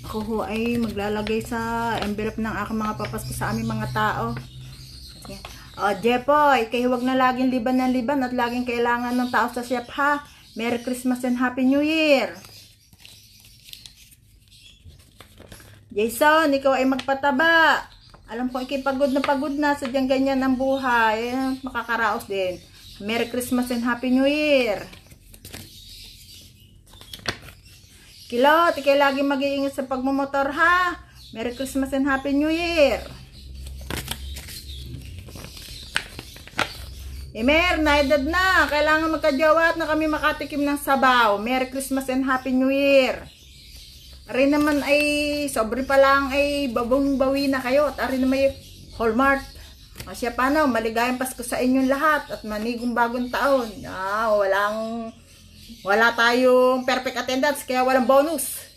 Ako ho ay maglalagay sa envelope ng aking mga papasko sa aming mga tao. O, Jepoy, kayo huwag na laging liban ng liban at laging kailangan ng tao sa chef ha. Merry Christmas and Happy New Year. Jason, ikaw ay magpataba. Alam ko ikipagod na, sadyang ganyan ang buhay. Makakaraos din. Merry Christmas and Happy New Year. Kilot, ikay lagi mag-iingat sa pagmumotor ha. Merry Christmas and Happy New Year. Emer, naedad na. Kailangan magkajowa at na kami makatikim ng sabaw. Merry Christmas and Happy New Year. Ari naman ay sobre pa lang ay babong-bawi na kayo. At ari naman ay Hallmark. Asya paano, maligayang Pasko sa inyong lahat. At manigong bagong taon. Wala tayong perfect attendance kaya walang bonus.